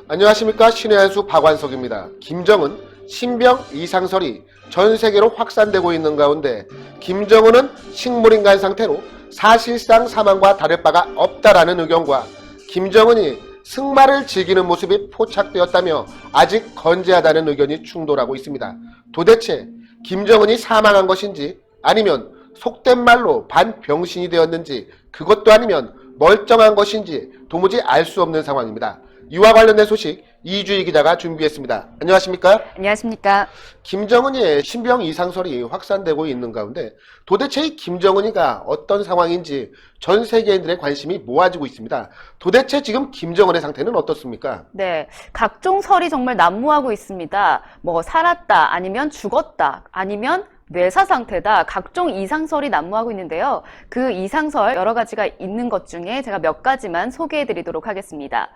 안녕하십니까. 신의 한수 박완석입니다. 김정은 신병 이상설이 전 세계로 확산되고 있는 가운데 김정은은 식물인간 상태로 사실상 사망과 다를 바가 없다라는 의견과 김정은이 승마를 즐기는 모습이 포착되었다며 아직 건재하다는 의견이 충돌하고 있습니다. 도대체 김정은이 사망한 것인지 아니면 속된 말로 반병신이 되었는지 그것도 아니면 멀쩡한 것인지 도무지 알 수 없는 상황입니다. 이와 관련된 소식 이주희 기자가 준비했습니다. 안녕하십니까? 안녕하십니까? 김정은이의 신병 이상설이 확산되고 있는 가운데 도대체 이 김정은이가 어떤 상황인지 전 세계인들의 관심이 모아지고 있습니다. 도대체 지금 김정은의 상태는 어떻습니까? 네, 각종 설이 정말 난무하고 있습니다. 뭐 살았다, 아니면 죽었다, 아니면 뇌사 상태다, 각종 이상설이 난무하고 있는데요. 그 이상설 여러 가지가 있는 것 중에 제가 몇 가지만 소개해드리도록 하겠습니다.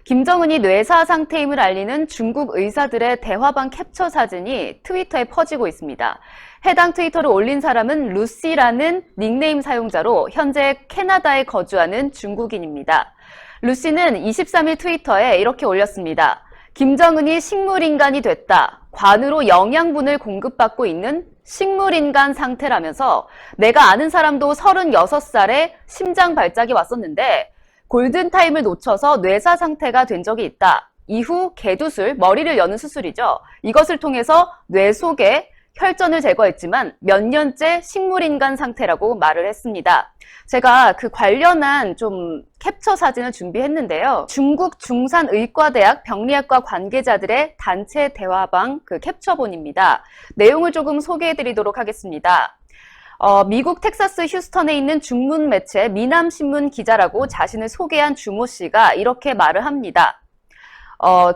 김정은이 뇌사 상태임을 알리는 중국 의사들의 대화방 캡처 사진이 트위터에 퍼지고 있습니다. 해당 트위터를 올린 사람은 루시라는 닉네임 사용자로 현재 캐나다에 거주하는 중국인입니다. 루시는 23일 트위터에 이렇게 올렸습니다. 김정은이 식물인간이 됐다. 관으로 영양분을 공급받고 있는 식물인간 상태라면서 내가 아는 사람도 36살에 심장 발작이 왔었는데 골든타임을 놓쳐서 뇌사 상태가 된 적이 있다. 이후 개두술, 머리를 여는 수술이죠. 이것을 통해서 뇌 속에 혈전을 제거했지만 몇 년째 식물인간 상태라고 말을 했습니다. 제가 그 관련한 좀 캡처 사진을 준비했는데요. 중국 중산의과대학 병리학과 관계자들의 단체 대화방 그 캡처본입니다. 내용을 조금 소개해드리도록 하겠습니다. 미국 텍사스 휴스턴에 있는 중문 매체 미남신문 기자라고 자신을 소개한 주모 씨가 이렇게 말을 합니다.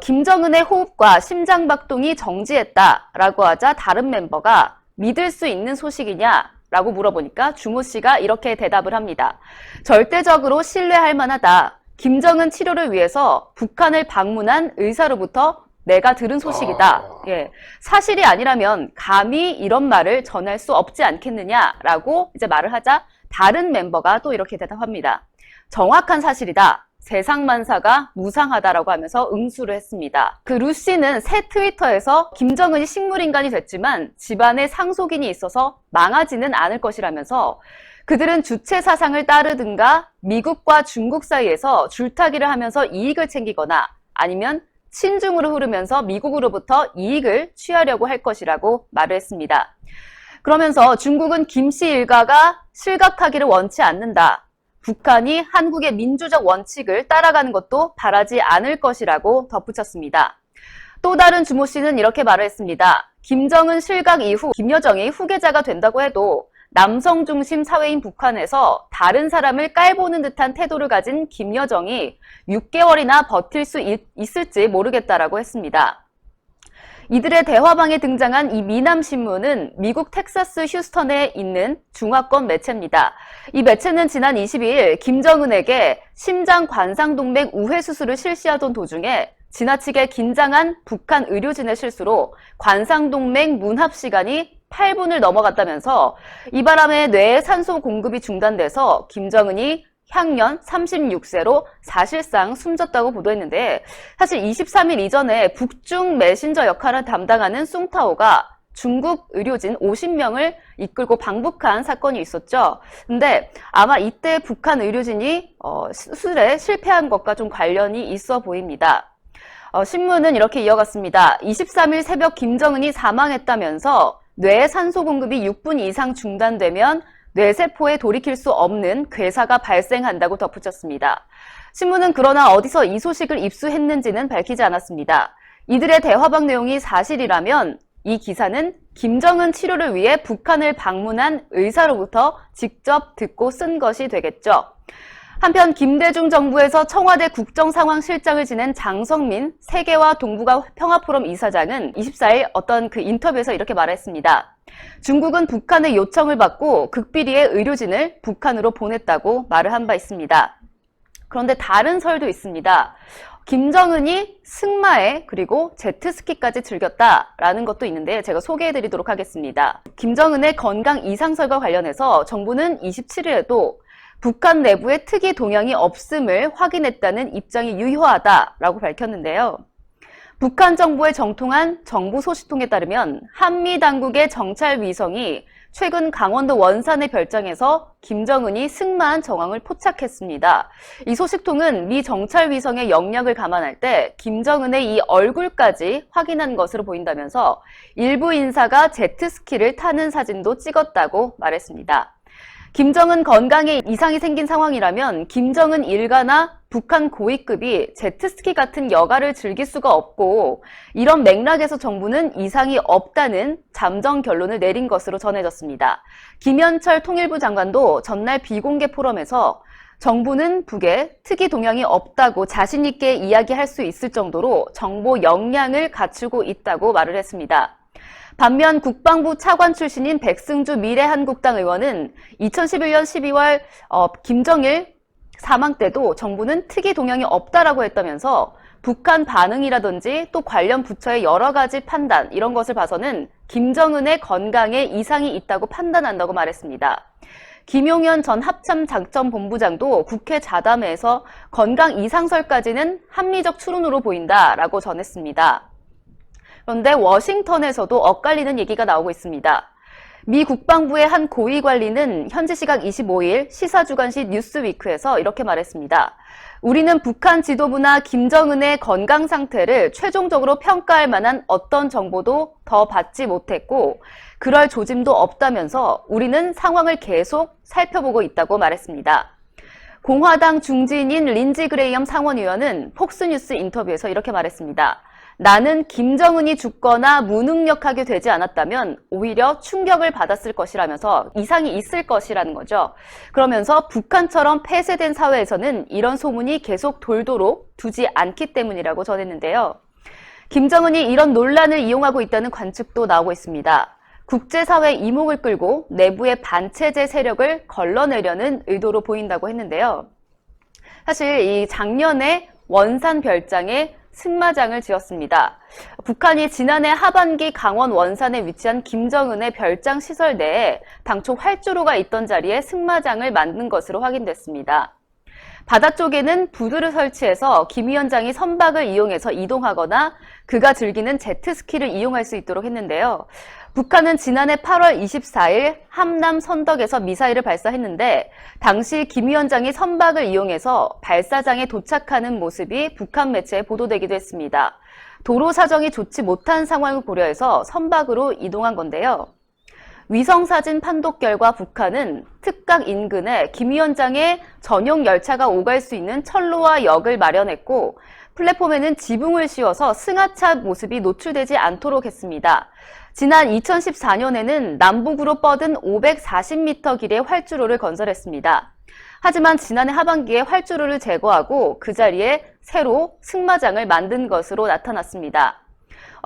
김정은의 호흡과 심장박동이 정지했다라고 하자 다른 멤버가 믿을 수 있는 소식이냐? 라고 물어보니까 주모 씨가 이렇게 대답을 합니다. 절대적으로 신뢰할 만하다. 김정은 치료를 위해서 북한을 방문한 의사로부터 내가 들은 소식이다. 예, 사실이 아니라면 감히 이런 말을 전할 수 없지 않겠느냐라고 이제 말을 하자 다른 멤버가 또 이렇게 대답합니다. 정확한 사실이다. 세상만사가 무상하다라고 하면서 응수를 했습니다. 그 루시는 새 트위터에서 김정은이 식물인간이 됐지만 집안에 상속인이 있어서 망하지는 않을 것이라면서 그들은 주체 사상을 따르든가 미국과 중국 사이에서 줄타기를 하면서 이익을 챙기거나 아니면 친중으로 흐르면서 미국으로부터 이익을 취하려고 할 것이라고 말을 했습니다. 그러면서 중국은 김씨 일가가 실각하기를 원치 않는다. 북한이 한국의 민주적 원칙을 따라가는 것도 바라지 않을 것이라고 덧붙였습니다. 또 다른 주모 씨는 이렇게 말을 했습니다. 김정은 실각 이후 김여정이 후계자가 된다고 해도 남성 중심 사회인 북한에서 다른 사람을 깔보는 듯한 태도를 가진 김여정이 6개월이나 버틸 수 있을지 모르겠다라고 했습니다. 이들의 대화방에 등장한 이 미남신문은 미국 텍사스 휴스턴에 있는 중화권 매체입니다. 이 매체는 지난 22일 김정은에게 심장 관상동맥 우회 수술을 실시하던 도중에 지나치게 긴장한 북한 의료진의 실수로 관상동맥 문합 시간이 8분을 넘어갔다면서 이 바람에 뇌에 산소 공급이 중단돼서 김정은이 향년 36세로 사실상 숨졌다고 보도했는데 사실 23일 이전에 북중 메신저 역할을 담당하는 숭타오가 중국 의료진 50명을 이끌고 방북한 사건이 있었죠. 근데 아마 이때 북한 의료진이 수술에 실패한 것과 좀 관련이 있어 보입니다. 신문은 이렇게 이어갔습니다. 23일 새벽 김정은이 사망했다면서 뇌 산소 공급이 6분 이상 중단되면 뇌세포에 돌이킬 수 없는 괴사가 발생한다고 덧붙였습니다. 신문은 그러나 어디서 이 소식을 입수했는지는 밝히지 않았습니다. 이들의 대화방 내용이 사실이라면 이 기사는 김정은 치료를 위해 북한을 방문한 의사로부터 직접 듣고 쓴 것이 되겠죠. 한편 김대중 정부에서 청와대 국정상황실장을 지낸 장성민 세계와 동북아 평화포럼 이사장은 24일 어떤 그 인터뷰에서 이렇게 말했습니다. 중국은 북한의 요청을 받고 극비리의 의료진을 북한으로 보냈다고 말을 한 바 있습니다. 그런데 다른 설도 있습니다. 김정은이 승마에 그리고 제트스키까지 즐겼다라는 것도 있는데 제가 소개해드리도록 하겠습니다. 김정은의 건강 이상설과 관련해서 정부는 27일에도 북한 내부에 특이 동향이 없음을 확인했다는 입장이 유효하다라고 밝혔는데요. 북한 정부의 정통한 정부 소식통에 따르면 한미 당국의 정찰 위성이 최근 강원도 원산의 별장에서 김정은이 승마한 정황을 포착했습니다. 이 소식통은 미 정찰 위성의 영역을 감안할 때 김정은의 이 얼굴까지 확인한 것으로 보인다면서 일부 인사가 제트스키를 타는 사진도 찍었다고 말했습니다. 김정은 건강에 이상이 생긴 상황이라면 김정은 일가나 북한 고위급이 제트스키 같은 여가를 즐길 수가 없고, 이런 맥락에서 정부는 이상이 없다는 잠정 결론을 내린 것으로 전해졌습니다. 김현철 통일부 장관도 전날 비공개 포럼에서 정부는 북에 특이 동향이 없다고 자신 있게 이야기할 수 있을 정도로 정보 역량을 갖추고 있다고 말을 했습니다. 반면 국방부 차관 출신인 백승주 미래한국당 의원은 2011년 12월 김정일 사망 때도 정부는 특이 동향이 없다라고 했다면서 북한 반응이라든지 또 관련 부처의 여러 가지 판단, 이런 것을 봐서는 김정은의 건강에 이상이 있다고 판단한다고 말했습니다. 김용현 전 합참작전본부장도 국회 자담회에서 건강 이상설까지는 합리적 추론으로 보인다라고 전했습니다. 그런데 워싱턴에서도 엇갈리는 얘기가 나오고 있습니다. 미 국방부의 한 고위 관리는 현지 시각 25일 시사주간지 뉴스위크에서 이렇게 말했습니다. 우리는 북한 지도부나 김정은의 건강 상태를 최종적으로 평가할 만한 어떤 정보도 더 받지 못했고 그럴 조짐도 없다면서 우리는 상황을 계속 살펴보고 있다고 말했습니다. 공화당 중진인 린지 그레이엄 상원의원은 폭스뉴스 인터뷰에서 이렇게 말했습니다. 나는 김정은이 죽거나 무능력하게 되지 않았다면 오히려 충격을 받았을 것이라면서 이상이 있을 것이라는 거죠. 그러면서 북한처럼 폐쇄된 사회에서는 이런 소문이 계속 돌도록 두지 않기 때문이라고 전했는데요. 김정은이 이런 논란을 이용하고 있다는 관측도 나오고 있습니다. 국제사회의 이목을 끌고 내부의 반체제 세력을 걸러내려는 의도로 보인다고 했는데요. 사실 이 작년에 원산 별장에 승마장을 지었습니다. 북한이 지난해 하반기 강원 원산에 위치한 김정은의 별장 시설 내에 당초 활주로가 있던 자리에 승마장을 만든 것으로 확인됐습니다. 바다 쪽에는 부두를 설치해서 김 위원장이 선박을 이용해서 이동하거나 그가 즐기는 제트스키를 이용할 수 있도록 했는데요. 북한은 지난해 8월 24일 함남 선덕에서 미사일을 발사했는데 당시 김 위원장이 선박을 이용해서 발사장에 도착하는 모습이 북한 매체에 보도되기도 했습니다. 도로 사정이 좋지 못한 상황을 고려해서 선박으로 이동한 건데요. 위성사진 판독 결과 북한은 특각 인근에 김 위원장의 전용 열차가 오갈 수 있는 철로와 역을 마련했고 플랫폼에는 지붕을 씌워서 승하차 모습이 노출되지 않도록 했습니다. 지난 2014년에는 남북으로 뻗은 540m 길이의 활주로를 건설했습니다. 하지만 지난해 하반기에 활주로를 제거하고 그 자리에 새로 승마장을 만든 것으로 나타났습니다.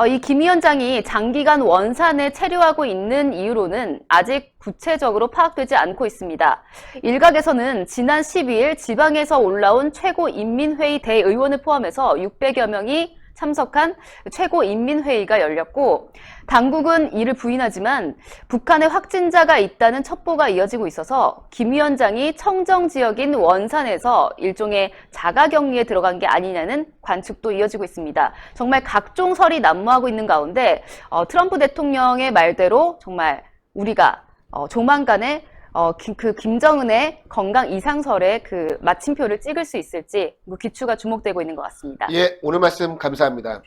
이 김 위원장이 장기간 원산에 체류하고 있는 이유로는 아직 구체적으로 파악되지 않고 있습니다. 일각에서는 지난 12일 지방에서 올라온 최고인민회의 대의원을 포함해서 600여 명이 참석한 최고인민회의가 열렸고 당국은 이를 부인하지만 북한에 확진자가 있다는 첩보가 이어지고 있어서 김 위원장이 청정 지역인 원산에서 일종의 자가격리에 들어간 게 아니냐는 관측도 이어지고 있습니다. 정말 각종 설이 난무하고 있는 가운데 트럼프 대통령의 말대로 정말 우리가 조만간에 그 김정은의 건강 이상설의 그 마침표를 찍을 수 있을지 귀추가 주목되고 있는 것 같습니다. 예, 오늘 말씀 감사합니다.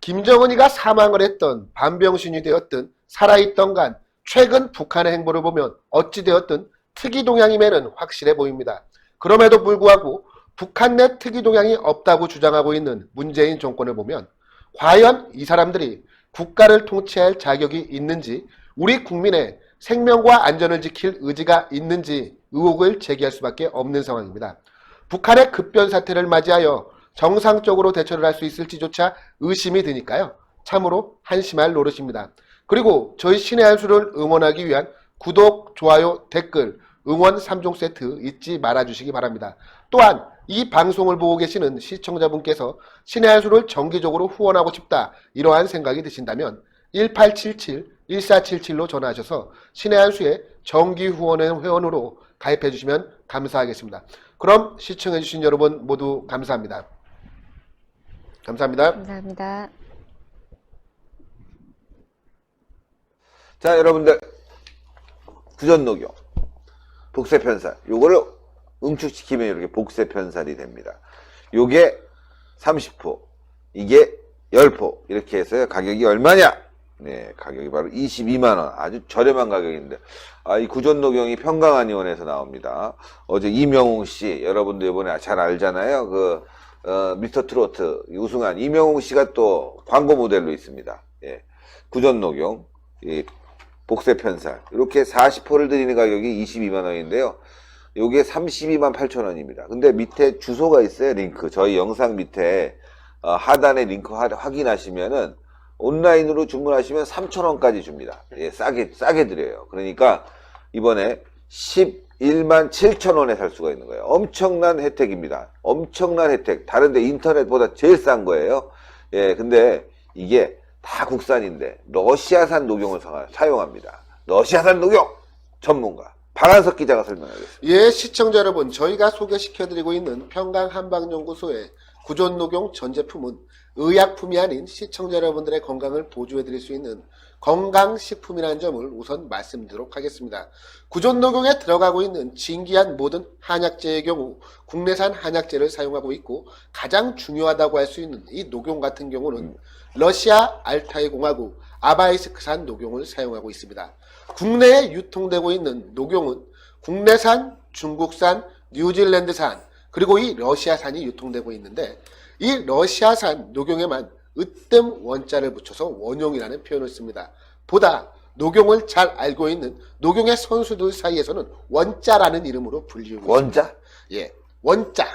김정은이가 사망을 했던 반병신이 되었든 살아있던 간 최근 북한의 행보를 보면 어찌되었든 특이동향임에는 확실해 보입니다. 그럼에도 불구하고 북한 내 특이동향이 없다고 주장하고 있는 문재인 정권을 보면 과연 이 사람들이 국가를 통치할 자격이 있는지, 우리 국민의 생명과 안전을 지킬 의지가 있는지 의혹을 제기할 수밖에 없는 상황입니다. 북한의 급변 사태를 맞이하여 정상적으로 대처를 할 수 있을지조차 의심이 드니까요. 참으로 한심할 노릇입니다. 그리고 저희 신의 한 수를 응원하기 위한 구독, 좋아요, 댓글, 응원 3종 세트 잊지 말아주시기 바랍니다. 또한 이 방송을 보고 계시는 시청자분께서 신의 한 수를 정기적으로 후원하고 싶다, 이러한 생각이 드신다면 1877-1477로 전화하셔서 신의 한 수의 정기 후원회 회원으로 가입해 주시면 감사하겠습니다. 그럼 시청해 주신 여러분 모두 감사합니다. 감사합니다. 감사합니다. 자, 여러분들, 구전녹용, 복세편살, 요거를 응축시키면 이렇게 복세편살이 됩니다. 요게 30포, 이게 10포, 이렇게 해서 가격이 얼마냐? 네, 가격이 바로 22만원. 아주 저렴한 가격인데, 이 구전녹용이 평강한의원에서 나옵니다. 어제 이명웅 씨, 여러분들 이번에 잘 알잖아요. 미스터 트로트 우승한 이명웅 씨가 또 광고 모델로 있습니다. 예, 구전녹용, 복세편살, 이렇게 40포를 드리는 가격이 22만원인데요. 요게 32만 8천원입니다. 근데 밑에 주소가 있어요. 링크. 저희 영상 밑에 하단에 링크 확인하시면은 온라인으로 주문하시면 3천원까지 줍니다. 예, 싸게 드려요. 그러니까 이번에 11만 7천원에 살 수가 있는 거예요. 엄청난 혜택입니다. 엄청난 혜택. 다른데 인터넷보다 제일 싼 거예요. 예, 근데 이게 다 국산인데 러시아산 녹용을 사용합니다. 러시아산 녹용 전문가 박한석 기자가 설명하겠습니다. 예, 시청자 여러분, 저희가 소개시켜드리고 있는 평강한방연구소의 구전녹용 전 제품은 의약품이 아닌 시청자 여러분들의 건강을 보조해드릴 수 있는 건강식품이라는 점을 우선 말씀드리도록 하겠습니다. 구전녹용에 들어가고 있는 진기한 모든 한약재의 경우 국내산 한약재를 사용하고 있고, 가장 중요하다고 할 수 있는 이 녹용 같은 경우는 러시아 알타이 공화국 아바이스크산 녹용을 사용하고 있습니다. 국내에 유통되고 있는 녹용은 국내산, 중국산, 뉴질랜드산, 그리고 이 러시아산이 유통되고 있는데, 이 러시아산 녹용에만 으뜸 원자를 붙여서 원용이라는 표현을 씁니다. 보다 녹용을 잘 알고 있는 녹용의 선수들 사이에서는 원자라는 이름으로 불리우고 있습니다. 원자? 예, 원자.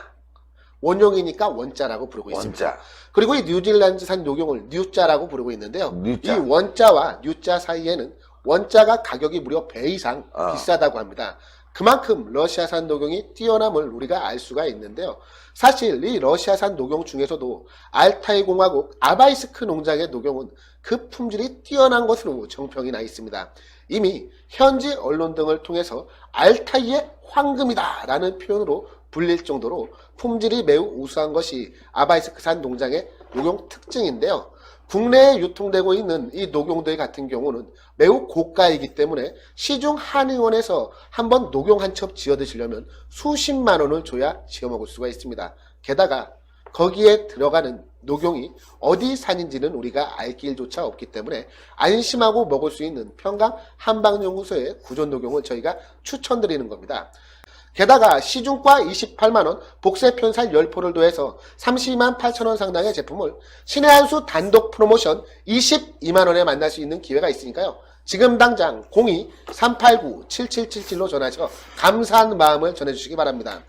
원용이니까 원자라고 부르고 있습니다. 원자. 그리고 이 뉴질랜드산 녹용을 뉴자라고 부르고 있는데요. 뉴자. 이 원자와 뉴자 사이에는 원자가 가격이 무려 배 이상 아. 비싸다고 합니다. 그만큼 러시아산 녹용이 뛰어남을 우리가 알 수가 있는데요. 사실 이 러시아산 녹용 중에서도 알타이 공화국 아바이스크 농장의 녹용은 그 품질이 뛰어난 것으로 정평이 나 있습니다. 이미 현지 언론 등을 통해서 알타이의 황금이다 라는 표현으로 불릴 정도로 품질이 매우 우수한 것이 아바이스크산 농장의 녹용 특징인데요. 국내에 유통되고 있는 이 녹용들 같은 경우는 매우 고가이기 때문에 시중 한의원에서 한번 녹용 한 첩 지어 드시려면 수십만 원을 줘야 지어 먹을 수가 있습니다. 게다가 거기에 들어가는 녹용이 어디 산인지는 우리가 알 길조차 없기 때문에 안심하고 먹을 수 있는 평강 한방연구소의 구전녹용을 저희가 추천드리는 겁니다. 게다가 시중가 28만원, 복세편살 10포를 더해서 32만 8천원 상당의 제품을 신의 한 수 단독 프로모션 22만원에 만날 수 있는 기회가 있으니까요. 지금 당장 02-389-7777로 전화해서 감사한 마음을 전해주시기 바랍니다.